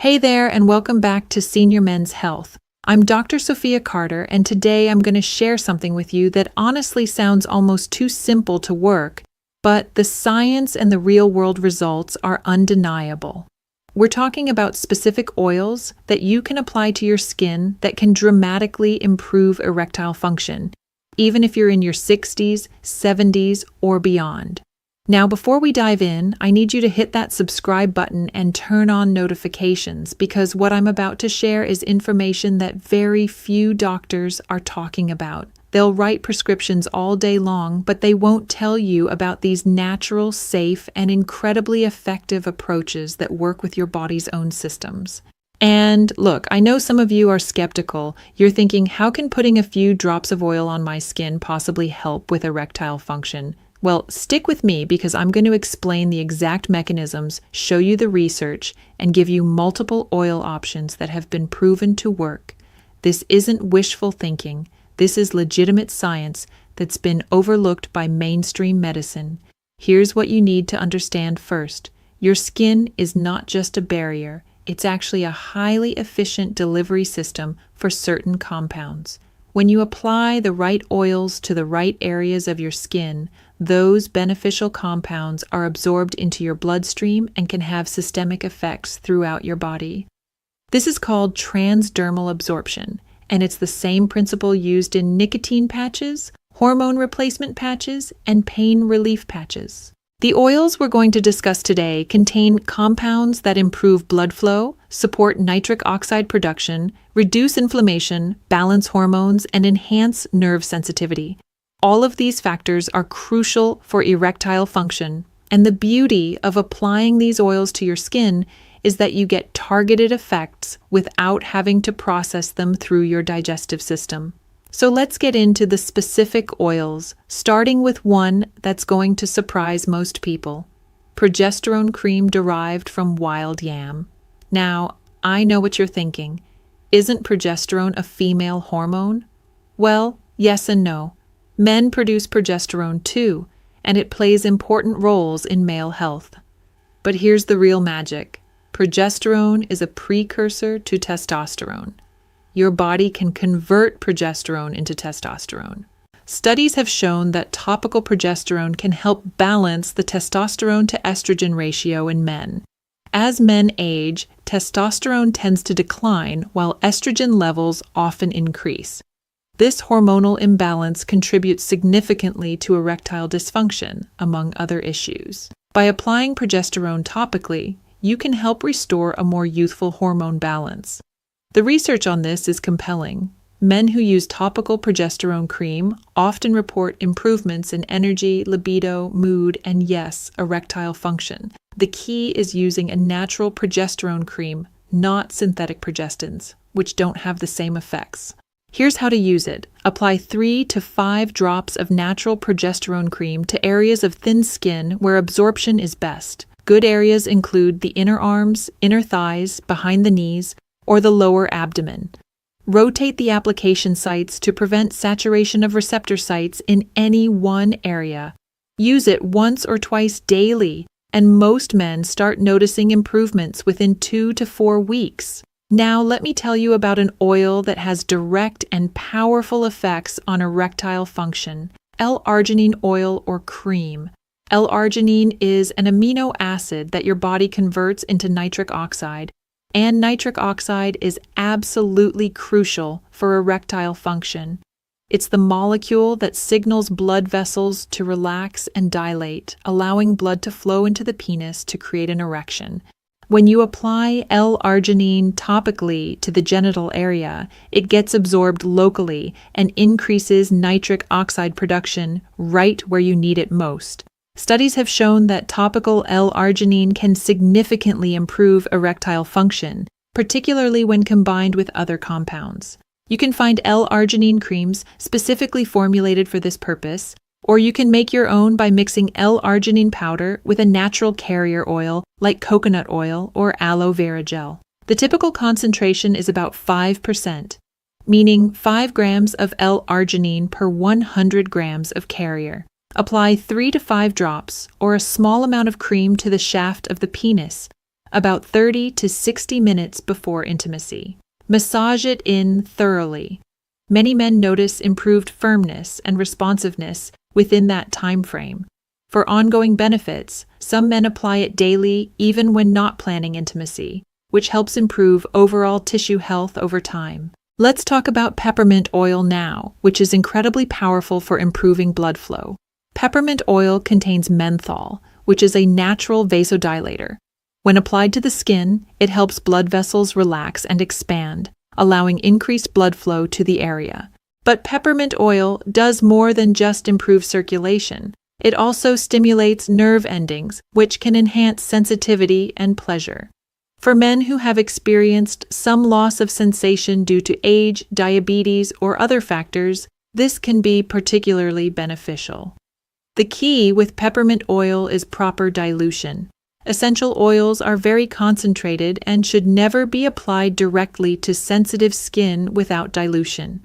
Hey there, and welcome back to Senior Men's Health. I'm Dr. Sophia Carter, and today I'm going to share something with you that honestly sounds almost too simple to work, but the science and the real-world results are undeniable. We're talking about specific oils that you can apply to your skin that can dramatically improve erectile function, even if you're in your 60s, 70s, or beyond. Now, before we dive in, I need you to hit that subscribe button and turn on notifications because what I'm about to share is information that very few doctors are talking about. They'll write prescriptions all day long, but they won't tell you about these natural, safe, and incredibly effective approaches that work with your body's own systems. And look, I know some of you are skeptical. You're thinking, how can putting a few drops of oil on my skin possibly help with erectile function? Well, stick with me because I'm going to explain the exact mechanisms, show you the research, and give you multiple oil options that have been proven to work. This isn't wishful thinking. This is legitimate science that's been overlooked by mainstream medicine. Here's what you need to understand first. Your skin is not just a barrier. It's actually a highly efficient delivery system for certain compounds. When you apply the right oils to the right areas of your skin, those beneficial compounds are absorbed into your bloodstream and can have systemic effects throughout your body. This is called transdermal absorption, and it's the same principle used in nicotine patches, hormone replacement patches, and pain relief patches. The oils we're going to discuss today contain compounds that improve blood flow, support nitric oxide production, reduce inflammation, balance hormones, and enhance nerve sensitivity. All of these factors are crucial for erectile function, and the beauty of applying these oils to your skin is that you get targeted effects without having to process them through your digestive system. So let's get into the specific oils, starting with one that's going to surprise most people: progesterone cream derived from wild yam. Now, I know what you're thinking. Isn't progesterone a female hormone? Well, yes and no. Men produce progesterone too, and it plays important roles in male health. But here's the real magic. Progesterone is a precursor to testosterone. Your body can convert progesterone into testosterone. Studies have shown that topical progesterone can help balance the testosterone to estrogen ratio in men. As men age, testosterone tends to decline while estrogen levels often increase. This hormonal imbalance contributes significantly to erectile dysfunction, among other issues. By applying progesterone topically, you can help restore a more youthful hormone balance. The research on this is compelling. Men who use topical progesterone cream often report improvements in energy, libido, mood, and yes, erectile function. The key is using a natural progesterone cream, not synthetic progestins, which don't have the same effects. Here's how to use it. Apply 3 to 5 drops of natural progesterone cream to areas of thin skin where absorption is best. Good areas include the inner arms, inner thighs, behind the knees, or the lower abdomen. Rotate the application sites to prevent saturation of receptor sites in any one area. Use it once or twice daily, and most men start noticing improvements within 2 to 4 weeks. Now let me tell you about an oil that has direct and powerful effects on erectile function: L-arginine oil or cream. L-arginine is an amino acid that your body converts into nitric oxide, and nitric oxide is absolutely crucial for erectile function. It's the molecule that signals blood vessels to relax and dilate, allowing blood to flow into the penis to create an erection. When you apply L-arginine topically to the genital area, it gets absorbed locally and increases nitric oxide production right where you need it most. Studies have shown that topical L-arginine can significantly improve erectile function, particularly when combined with other compounds. You can find L-arginine creams specifically formulated for this purpose, or you can make your own by mixing L-arginine powder with a natural carrier oil like coconut oil or aloe vera gel. The typical concentration is about 5%, meaning 5 grams of L-arginine per 100 grams of carrier. Apply 3 to 5 drops or a small amount of cream to the shaft of the penis. about 30 to 60 minutes before intimacy. Massage it in thoroughly. Many men notice improved firmness and responsiveness within that time frame. For ongoing benefits, some men apply it daily even when not planning intimacy, which helps improve overall tissue health over time. Let's talk about peppermint oil now, which is incredibly powerful for improving blood flow. Peppermint oil contains menthol, which is a natural vasodilator. When applied to the skin, it helps blood vessels relax and expand, allowing increased blood flow to the area. But peppermint oil does more than just improve circulation. It also stimulates nerve endings, which can enhance sensitivity and pleasure. For men who have experienced some loss of sensation due to age, diabetes, or other factors, this can be particularly beneficial. The key with peppermint oil is proper dilution. Essential oils are very concentrated and should never be applied directly to sensitive skin without dilution.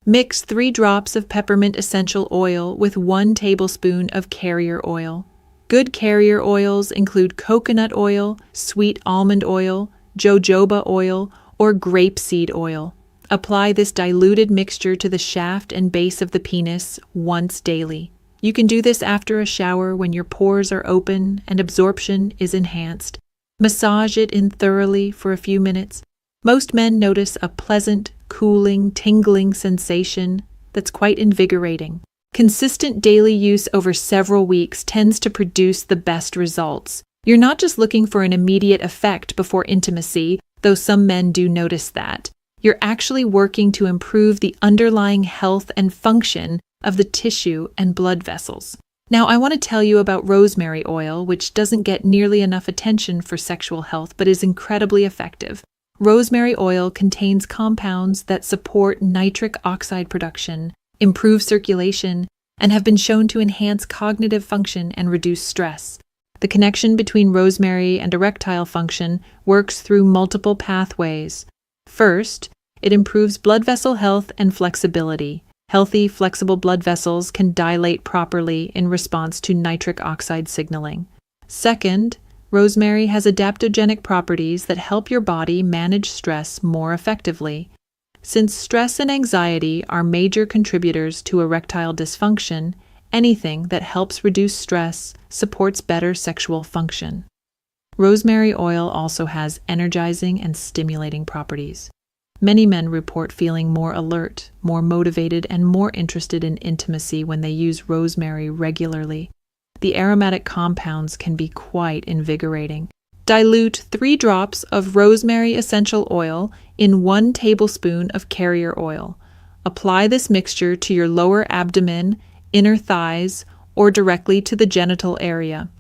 Mix 3 drops of peppermint essential oil with 1 tablespoon of carrier oil. Good carrier oils include coconut oil, sweet almond oil, jojoba oil, or grapeseed oil. Apply this diluted mixture to the shaft and base of the penis once daily. You can do this after a shower when your pores are open and absorption is enhanced. Massage it in thoroughly for a few minutes. Most men notice a pleasant, cooling, tingling sensation that's quite invigorating. Consistent daily use over several weeks tends to produce the best results. You're not just looking for an immediate effect before intimacy, though some men do notice that. You're actually working to improve the underlying health and function of the tissue and blood vessels. Now, I want to tell you about rosemary oil, which doesn't get nearly enough attention for sexual health but is incredibly effective. Rosemary oil contains compounds that support nitric oxide production, improve circulation, and have been shown to enhance cognitive function and reduce stress. The connection between rosemary and erectile function works through multiple pathways. First, it improves blood vessel health and flexibility. Healthy, flexible blood vessels can dilate properly in response to nitric oxide signaling. Second, rosemary has adaptogenic properties that help your body manage stress more effectively. Since stress and anxiety are major contributors to erectile dysfunction, anything that helps reduce stress supports better sexual function. Rosemary oil also has energizing and stimulating properties. Many men report feeling more alert, more motivated, and more interested in intimacy when they use rosemary regularly. The aromatic compounds can be quite invigorating. Dilute 3 drops of rosemary essential oil in 1 tablespoon of carrier oil. Apply this mixture to your lower abdomen, inner thighs, or directly to the genital area.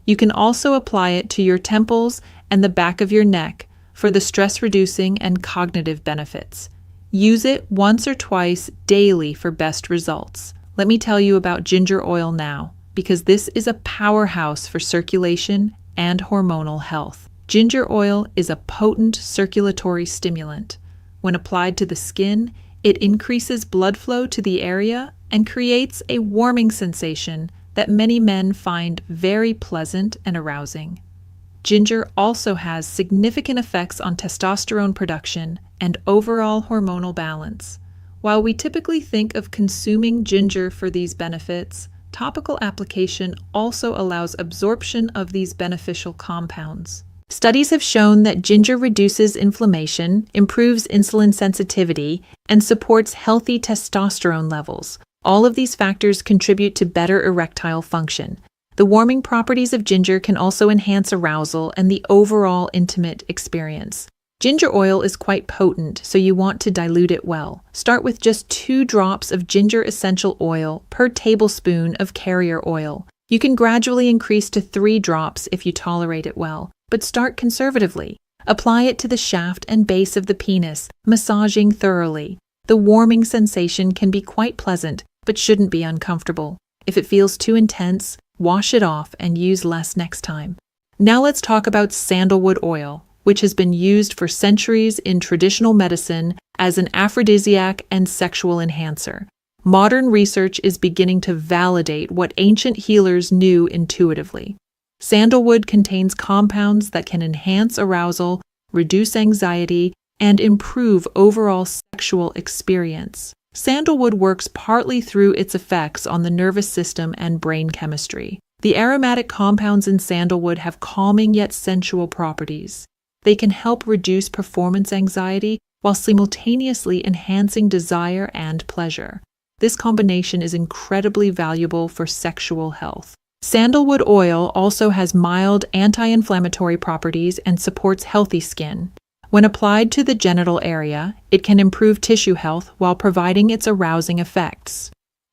You can also apply it to your temples and the back of your neck for the stress-reducing and cognitive benefits. Use it once or twice daily for best results. Let me tell you about ginger oil now, because this is a powerhouse for circulation and hormonal health. Ginger oil is a potent circulatory stimulant. When applied to the skin, it increases blood flow to the area and creates a warming sensation that many men find very pleasant and arousing. Ginger also has significant effects on testosterone production and overall hormonal balance. While we typically think of consuming ginger for these benefits, topical application also allows absorption of these beneficial compounds. Studies have shown that ginger reduces inflammation, improves insulin sensitivity, and supports healthy testosterone levels. All of these factors contribute to better erectile function. The warming properties of ginger can also enhance arousal and the overall intimate experience. Ginger oil is quite potent, so you want to dilute it well. Start with just 2 drops of ginger essential oil per tablespoon of carrier oil. You can gradually increase to 3 drops if you tolerate it well, but start conservatively. Apply it to the shaft and base of the penis, massaging thoroughly. The warming sensation can be quite pleasant, but shouldn't be uncomfortable. If it feels too intense, wash it off and use less next time. Now let's talk about sandalwood oil, which has been used for centuries in traditional medicine as an aphrodisiac and sexual enhancer. Modern research is beginning to validate what ancient healers knew intuitively. Sandalwood contains compounds that can enhance arousal, reduce anxiety, and improve overall sexual experience. Sandalwood works partly through its effects on the nervous system and brain chemistry. The aromatic compounds in sandalwood have calming yet sensual properties. They can help reduce performance anxiety while simultaneously enhancing desire and pleasure. This combination is incredibly valuable for sexual health. Sandalwood oil also has mild anti-inflammatory properties and supports healthy skin. When applied to the genital area, it can improve tissue health while providing its arousing effects.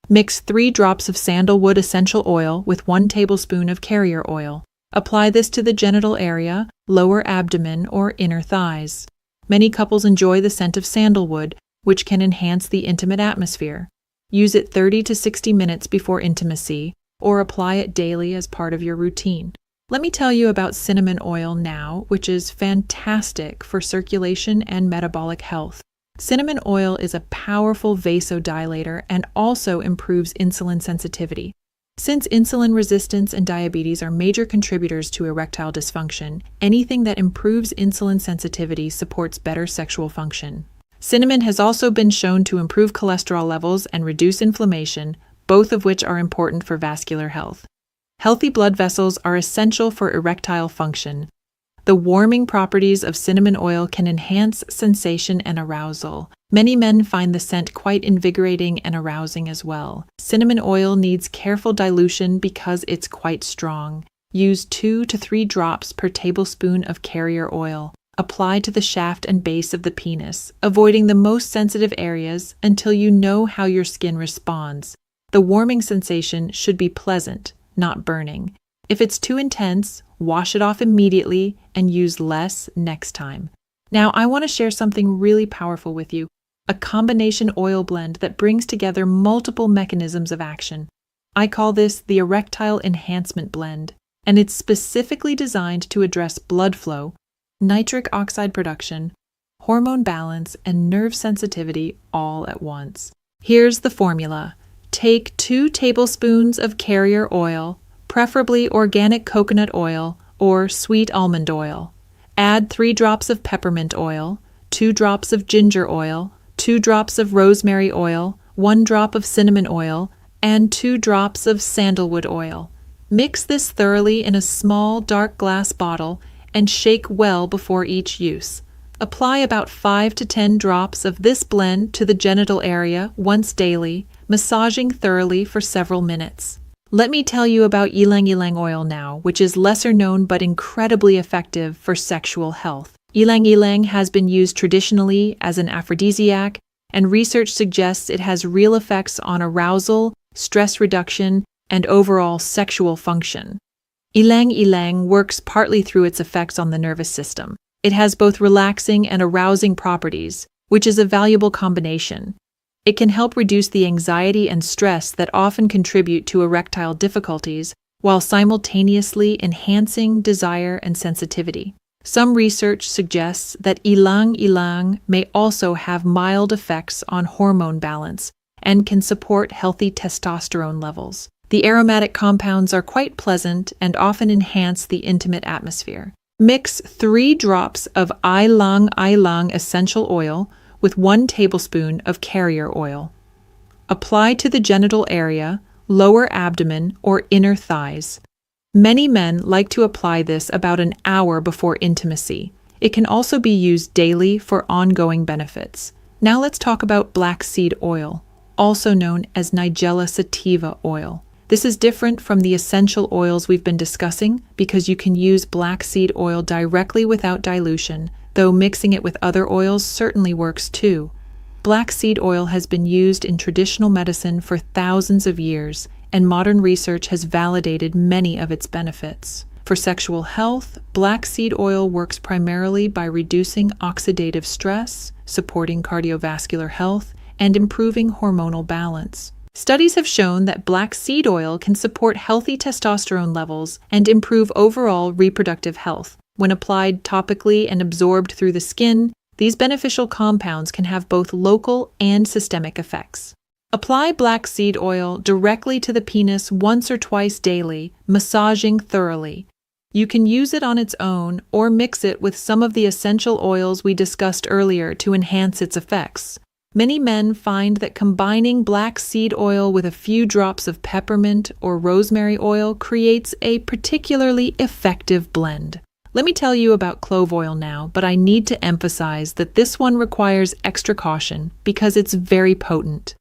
Mix 3 drops of sandalwood essential oil with 1 tablespoon of carrier oil. Apply this to the genital area, lower abdomen, or inner thighs. Many couples enjoy the scent of sandalwood, which can enhance the intimate atmosphere. Use it 30 to 60 minutes before intimacy, or apply it daily as part of your routine. Let me tell you about cinnamon oil now, which is fantastic for circulation and metabolic health. Cinnamon oil is a powerful vasodilator and also improves insulin sensitivity. Since insulin resistance and diabetes are major contributors to erectile dysfunction, anything that improves insulin sensitivity supports better sexual function. Cinnamon has also been shown to improve cholesterol levels and reduce inflammation, both of which are important for vascular health. Healthy blood vessels are essential for erectile function. The warming properties of cinnamon oil can enhance sensation and arousal. Many men find the scent quite invigorating and arousing as well. Cinnamon oil needs careful dilution because it's quite strong. Use 2 to 3 drops per tablespoon of carrier oil. Apply to the shaft and base of the penis, avoiding the most sensitive areas until you know how your skin responds. The warming sensation should be pleasant, not burning. If it's too intense, wash it off immediately and use less next time. Now, I want to share something really powerful with you, a combination oil blend that brings together multiple mechanisms of action. I call this the Erectile Enhancement Blend, and it's specifically designed to address blood flow, nitric oxide production, hormone balance, and nerve sensitivity all at once. Here's the formula. Take 2 tablespoons of carrier oil, preferably organic coconut oil or sweet almond oil. Add 3 drops of peppermint oil, 2 drops of ginger oil, 2 drops of rosemary oil, 1 drop of cinnamon oil, and 2 drops of sandalwood oil. Mix this thoroughly in a small dark glass bottle and shake well before each use. Apply about 5 to 10 drops of this blend to the genital area once daily, massaging thoroughly for several minutes. Let me tell you about ylang-ylang oil now, which is lesser known but incredibly effective for sexual health. Ylang-ylang has been used traditionally as an aphrodisiac, and research suggests it has real effects on arousal, stress reduction, and overall sexual function. Ylang-ylang works partly through its effects on the nervous system. It has both relaxing and arousing properties, which is a valuable combination. It can help reduce the anxiety and stress that often contribute to erectile difficulties, while simultaneously enhancing desire and sensitivity. Some research suggests that ylang-ylang may also have mild effects on hormone balance and can support healthy testosterone levels. The aromatic compounds are quite pleasant and often enhance the intimate atmosphere. Mix 3 drops of ylang-ylang essential oil with 1 tablespoon of carrier oil. Apply to the genital area, lower abdomen, or inner thighs. Many men like to apply this about an hour before intimacy. It can also be used daily for ongoing benefits. Now let's talk about black seed oil, also known as Nigella sativa oil. This is different from the essential oils we've been discussing because you can use black seed oil directly without dilution, though mixing it with other oils certainly works too. Black seed oil has been used in traditional medicine for thousands of years, and modern research has validated many of its benefits. For sexual health, black seed oil works primarily by reducing oxidative stress, supporting cardiovascular health, and improving hormonal balance. Studies have shown that black seed oil can support healthy testosterone levels and improve overall reproductive health. When applied topically and absorbed through the skin, these beneficial compounds can have both local and systemic effects. Apply black seed oil directly to the penis once or twice daily, massaging thoroughly. You can use it on its own or mix it with some of the essential oils we discussed earlier to enhance its effects. Many men find that combining black seed oil with a few drops of peppermint or rosemary oil creates a particularly effective blend. Let me tell you about clove oil now, but I need to emphasize that this one requires extra caution because it's very potent.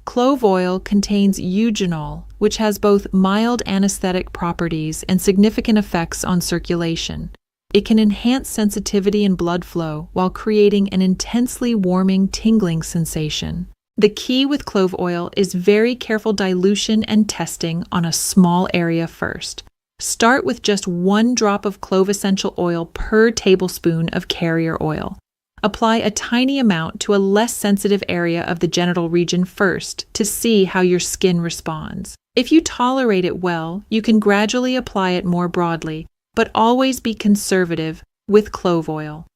Clove oil contains eugenol, which has both mild anesthetic properties and significant effects on circulation. It can enhance sensitivity and blood flow while creating an intensely warming, tingling sensation. The key with clove oil is very careful dilution and testing on a small area first. Start with just 1 drop of clove essential oil per tablespoon of carrier oil. Apply a tiny amount to a less sensitive area of the genital region first to see how your skin responds. If you tolerate it well, you can gradually apply it more broadly, but always be conservative with clove oil.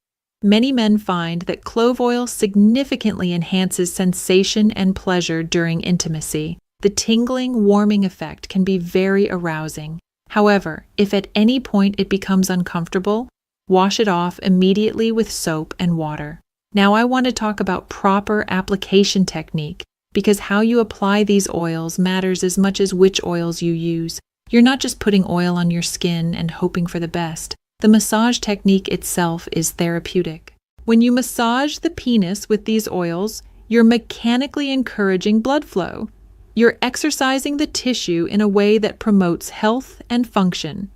Many men find that clove oil significantly enhances sensation and pleasure during intimacy. The tingling, warming effect can be very arousing. However, if at any point it becomes uncomfortable, wash it off immediately with soap and water. Now I want to talk about proper application technique because how you apply these oils matters as much as which oils you use. You're not just putting oil on your skin and hoping for the best. The massage technique itself is therapeutic. When you massage the penis with these oils, you're mechanically encouraging blood flow. You're exercising the tissue in a way that promotes health and function.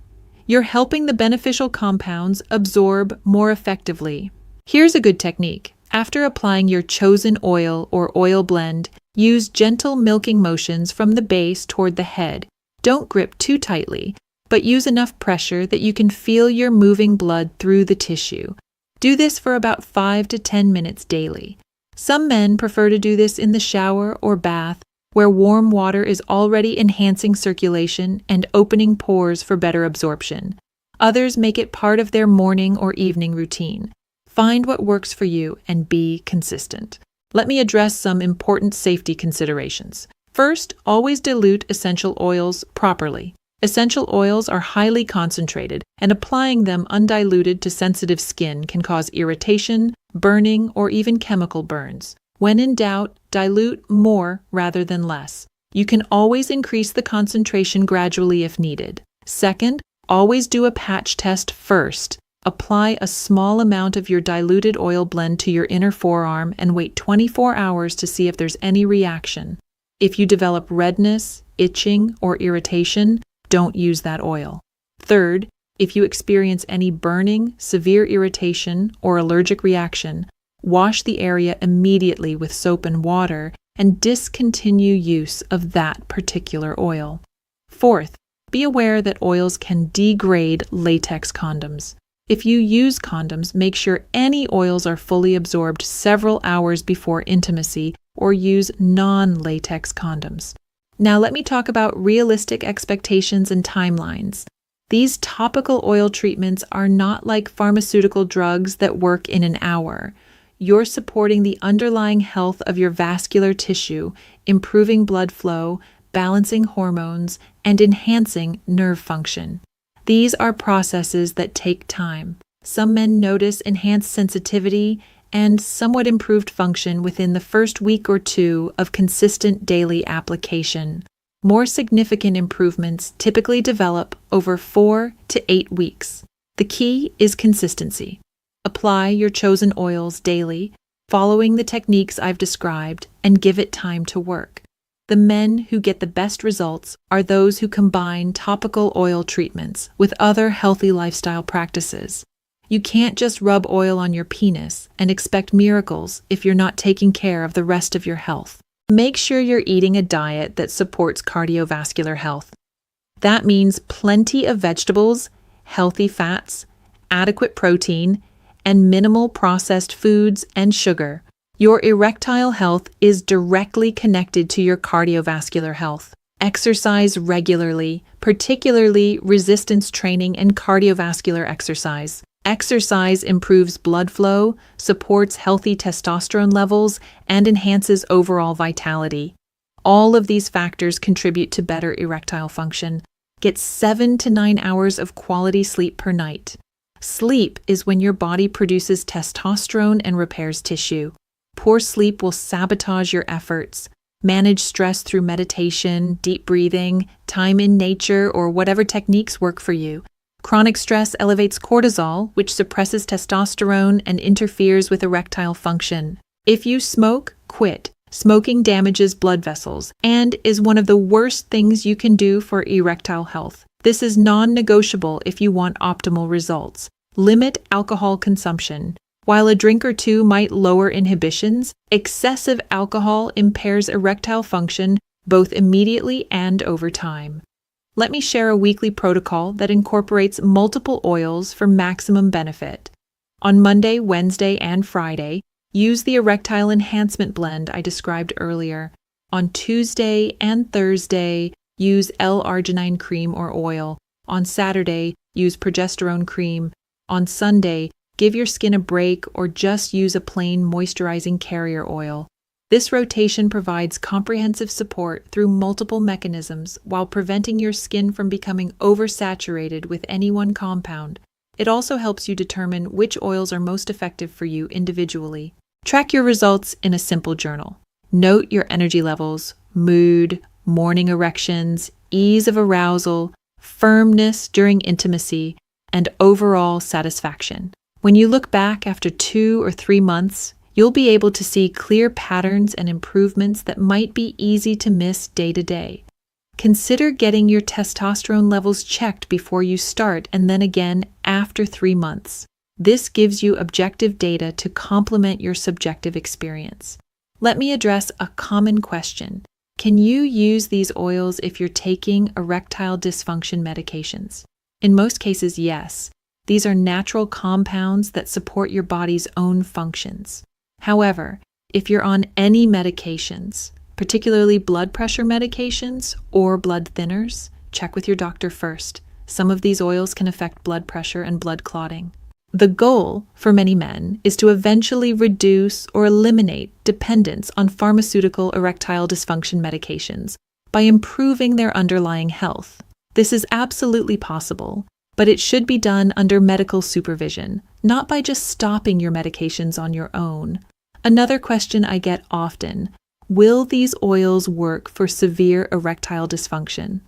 You're helping the beneficial compounds absorb more effectively. Here's a good technique. After applying your chosen oil or oil blend, use gentle milking motions from the base toward the head. Don't grip too tightly, but use enough pressure that you can feel your moving blood through the tissue. Do this for about 5 to 10 minutes daily. Some men prefer to do this in the shower or bath, where warm water is already enhancing circulation and opening pores for better absorption. Others make it part of their morning or evening routine. Find what works for you and be consistent. Let me address some important safety considerations. First, always dilute essential oils properly. Essential oils are highly concentrated, and applying them undiluted to sensitive skin can cause irritation, burning, or even chemical burns. When in doubt, dilute more rather than less. You can always increase the concentration gradually if needed. Second, always do a patch test first. Apply a small amount of your diluted oil blend to your inner forearm and wait 24 hours to see if there's any reaction. If you develop redness, itching, or irritation, don't use that oil. Third, if you experience any burning, severe irritation, or allergic reaction, wash the area immediately with soap and water and discontinue use of that particular oil. Fourth, be aware that oils can degrade latex condoms. If you use condoms, make sure any oils are fully absorbed several hours before intimacy or use non-latex condoms. Now let me talk about realistic expectations and timelines. These topical oil treatments are not like pharmaceutical drugs that work in an hour. You're supporting the underlying health of your vascular tissue, improving blood flow, balancing hormones, and enhancing nerve function. These are processes that take time. Some men notice enhanced sensitivity and somewhat improved function within the first week or two of consistent daily application. More significant improvements typically develop over 4 to 8 weeks. The key is consistency. Apply your chosen oils daily, following the techniques I've described, and give it time to work. The men who get the best results are those who combine topical oil treatments with other healthy lifestyle practices. You can't just rub oil on your penis and expect miracles if you're not taking care of the rest of your health. Make sure you're eating a diet that supports cardiovascular health. That means plenty of vegetables, healthy fats, adequate protein, and minimal processed foods and sugar. Your erectile health is directly connected to your cardiovascular health. Exercise regularly, particularly resistance training and cardiovascular exercise. Exercise improves blood flow, supports healthy testosterone levels, and enhances overall vitality. All of these factors contribute to better erectile function. Get 7 to 9 hours of quality sleep per night. Sleep is when your body produces testosterone and repairs tissue. Poor sleep will sabotage your efforts. Manage stress through meditation, deep breathing, time in nature, or whatever techniques work for you. Chronic stress elevates cortisol, which suppresses testosterone and interferes with erectile function. If you smoke, quit. Smoking damages blood vessels and is one of the worst things you can do for erectile health. This is non-negotiable if you want optimal results. Limit alcohol consumption. While a drink or two might lower inhibitions, excessive alcohol impairs erectile function both immediately and over time. Let me share a weekly protocol that incorporates multiple oils for maximum benefit. On Monday, Wednesday, and Friday, use the erectile enhancement blend I described earlier. On Tuesday and Thursday, use L-arginine cream or oil. On Saturday, use progesterone cream. On Sunday, give your skin a break or just use a plain moisturizing carrier oil. This rotation provides comprehensive support through multiple mechanisms while preventing your skin from becoming oversaturated with any one compound. It also helps you determine which oils are most effective for you individually. Track your results in a simple journal. Note your energy levels, mood, morning erections, ease of arousal, firmness during intimacy, and overall satisfaction. When you look back after 2 or 3 months, you'll be able to see clear patterns and improvements that might be easy to miss day to day. Consider getting your testosterone levels checked before you start and then again after 3 months. This gives you objective data to complement your subjective experience. Let me address a common question. Can you use these oils if you're taking erectile dysfunction medications? In most cases, yes. These are natural compounds that support your body's own functions. However, if you're on any medications, particularly blood pressure medications or blood thinners, check with your doctor first. Some of these oils can affect blood pressure and blood clotting. The goal for many men is to eventually reduce or eliminate dependence on pharmaceutical erectile dysfunction medications by improving their underlying health. This is absolutely possible, but it should be done under medical supervision, not by just stopping your medications on your own. Another question I get often: will these oils work for severe erectile dysfunction?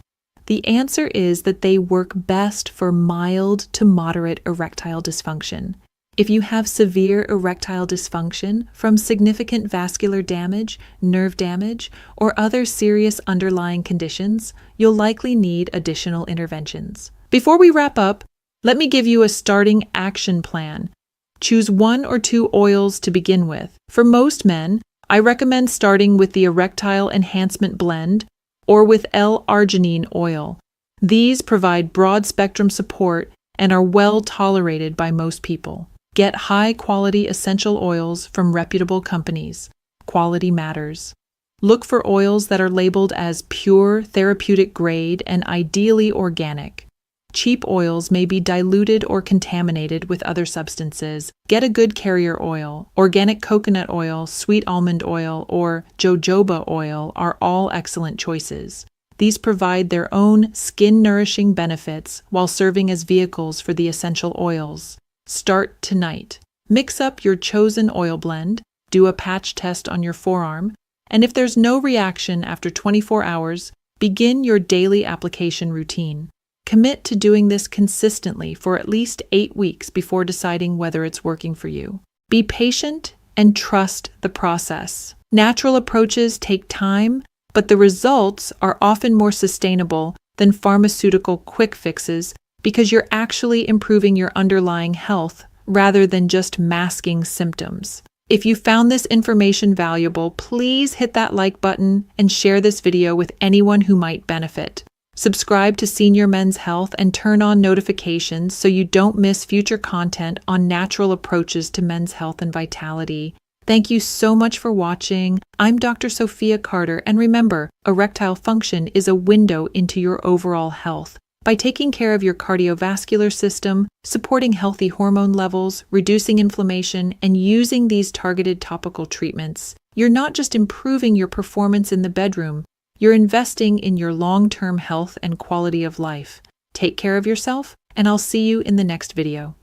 The answer is that they work best for mild to moderate erectile dysfunction. If you have severe erectile dysfunction from significant vascular damage, nerve damage, or other serious underlying conditions, you'll likely need additional interventions. Before we wrap up, let me give you a starting action plan. Choose 1 or 2 oils to begin with. For most men, I recommend starting with the Erectile Enhancement Blend or with L-arginine oil. These provide broad-spectrum support and are well tolerated by most people. Get high-quality essential oils from reputable companies. Quality matters. Look for oils that are labeled as pure, therapeutic grade, and ideally organic. Cheap oils may be diluted or contaminated with other substances. Get a good carrier oil. Organic coconut oil, sweet almond oil, or jojoba oil are all excellent choices. These provide their own skin-nourishing benefits while serving as vehicles for the essential oils. Start tonight. Mix up your chosen oil blend, do a patch test on your forearm, and if there's no reaction after 24 hours, begin your daily application routine. Commit to doing this consistently for at least 8 weeks before deciding whether it's working for you. Be patient and trust the process. Natural approaches take time, but the results are often more sustainable than pharmaceutical quick fixes because you're actually improving your underlying health rather than just masking symptoms. If you found this information valuable, please hit that like button and share this video with anyone who might benefit. Subscribe to Senior Men's Health and turn on notifications so you don't miss future content on natural approaches to men's health and vitality. Thank you so much for watching. I'm Dr. Sophia Carter, and remember, erectile function is a window into your overall health. By taking care of your cardiovascular system, supporting healthy hormone levels, reducing inflammation, and using these targeted topical treatments, you're not just improving your performance in the bedroom, You're investing in your long-term health and quality of life. Take care of yourself, and I'll see you in the next video.